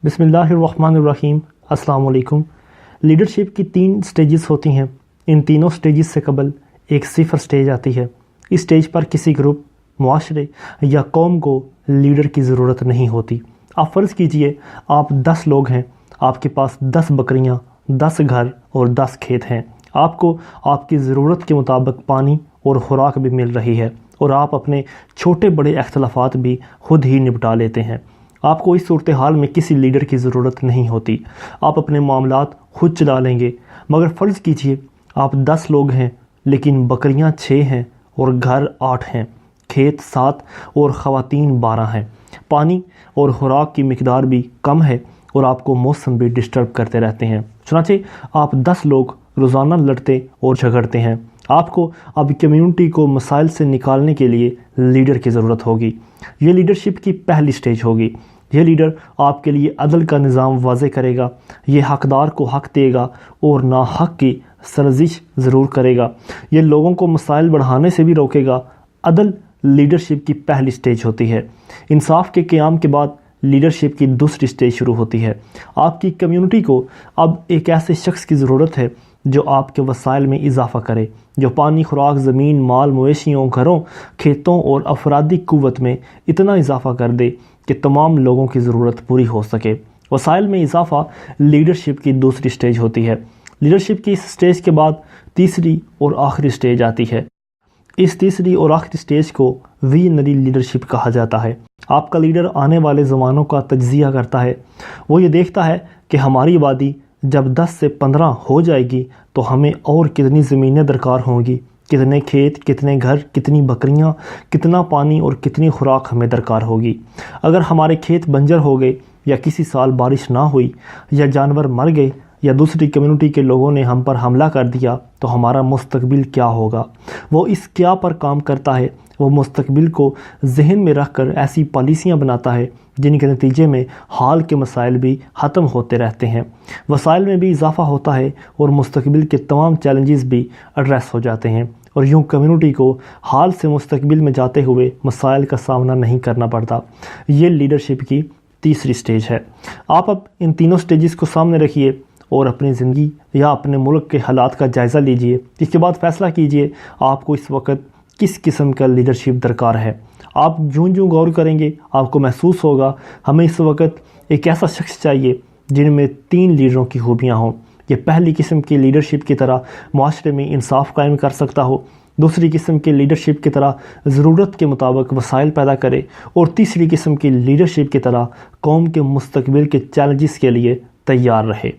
بسم اللہ الرحمن الرحیم۔ السلام علیکم۔ لیڈرشپ کی 3 سٹیجز ہوتی ہیں۔ ان تینوں سٹیجز سے قبل ایک صفر سٹیج آتی ہے۔ اس سٹیج پر کسی گروپ، معاشرے یا قوم کو لیڈر کی ضرورت نہیں ہوتی۔ آپ فرض کیجئے آپ 10 لوگ ہیں، آپ کے پاس 10 بکریاں، 10 گھر اور 10 کھیت ہیں۔ آپ کو آپ کی ضرورت کے مطابق پانی اور خوراک بھی مل رہی ہے، اور آپ اپنے چھوٹے بڑے اختلافات بھی خود ہی نپٹا لیتے ہیں۔ آپ کو اس صورتحال میں کسی لیڈر کی ضرورت نہیں ہوتی۔ آپ اپنے معاملات خود چلا لیں گے۔ مگر فرض کیجئے آپ 10 لوگ ہیں، لیکن بکریاں 6 ہیں اور گھر 8 ہیں، کھیت 7 اور خواتین 12 ہیں۔ پانی اور خوراک کی مقدار بھی کم ہے، اور آپ کو موسم بھی ڈسٹرب کرتے رہتے ہیں۔ چنانچہ آپ 10 لوگ روزانہ لڑتے اور جھگڑتے ہیں۔ آپ کو اب کمیونٹی کو مسائل سے نکالنے کے لیے لیڈر کی ضرورت ہوگی۔ یہ لیڈرشپ کی پہلی سٹیج ہوگی۔ یہ لیڈر آپ کے لیے عدل کا نظام واضح کرے گا۔ یہ حقدار کو حق دے گا اور ناحق کی سرزش ضرور کرے گا۔ یہ لوگوں کو مسائل بڑھانے سے بھی روکے گا۔ عدل لیڈرشپ کی پہلی سٹیج ہوتی ہے۔ انصاف کے قیام کے بعد لیڈرشپ کی دوسری سٹیج شروع ہوتی ہے۔ آپ کی کمیونٹی کو اب ایک ایسے شخص کی ضرورت ہے جو آپ کے وسائل میں اضافہ کرے، جو پانی، خوراک، زمین، مال، مویشیوں، گھروں، کھیتوں اور افرادی قوت میں اتنا اضافہ کر دے کہ تمام لوگوں کی ضرورت پوری ہو سکے۔ وسائل میں اضافہ لیڈرشپ کی دوسری سٹیج ہوتی ہے۔ لیڈرشپ کی اس سٹیج کے بعد تیسری اور آخری سٹیج آتی ہے۔ اس تیسری اور آخری سٹیج کو ویژنری لیڈرشپ کہا جاتا ہے۔ آپ کا لیڈر آنے والے زمانوں کا تجزیہ کرتا ہے۔ وہ یہ دیکھتا ہے کہ ہماری آبادی جب 10 سے 15 ہو جائے گی تو ہمیں اور کتنی زمینیں درکار ہوں گی، کتنے کھیت، کتنے گھر، کتنی بکریاں، کتنا پانی اور کتنی خوراک ہمیں درکار ہوگی۔ اگر ہمارے کھیت بنجر ہو گئے، یا کسی سال بارش نہ ہوئی، یا جانور مر گئے، یا دوسری کمیونٹی کے لوگوں نے ہم پر حملہ کر دیا، تو ہمارا مستقبل کیا ہوگا؟ وہ اس کیا پر کام کرتا ہے۔ وہ مستقبل کو ذہن میں رکھ کر ایسی پالیسیاں بناتا ہے جن کے نتیجے میں حال کے مسائل بھی ختم ہوتے رہتے ہیں، وسائل میں بھی اضافہ ہوتا ہے، اور مستقبل کے تمام چیلنجز بھی ایڈریس ہو جاتے ہیں، اور یوں کمیونٹی کو حال سے مستقبل میں جاتے ہوئے مسائل کا سامنا نہیں کرنا پڑتا۔ یہ لیڈرشپ کی تیسری سٹیج ہے۔ آپ اب ان تینوں سٹیجز کو سامنے رکھیے اور اپنی زندگی یا اپنے ملک کے حالات کا جائزہ لیجئے۔ اس کے بعد فیصلہ کیجئے آپ کو اس وقت کس قسم کا لیڈرشپ درکار ہے۔ آپ جوں غور کریں گے آپ کو محسوس ہوگا ہمیں اس وقت ایک ایسا شخص چاہیے جن میں 3 لیڈروں کی خوبیاں ہوں۔ یہ پہلی قسم کی لیڈرشپ کی طرح معاشرے میں انصاف قائم کر سکتا ہو، دوسری قسم کی لیڈرشپ کی طرح ضرورت کے مطابق وسائل پیدا کرے، اور تیسری قسم کی لیڈرشپ کی طرح قوم کے مستقبل کے چیلنجز کے لیے تیار رہے۔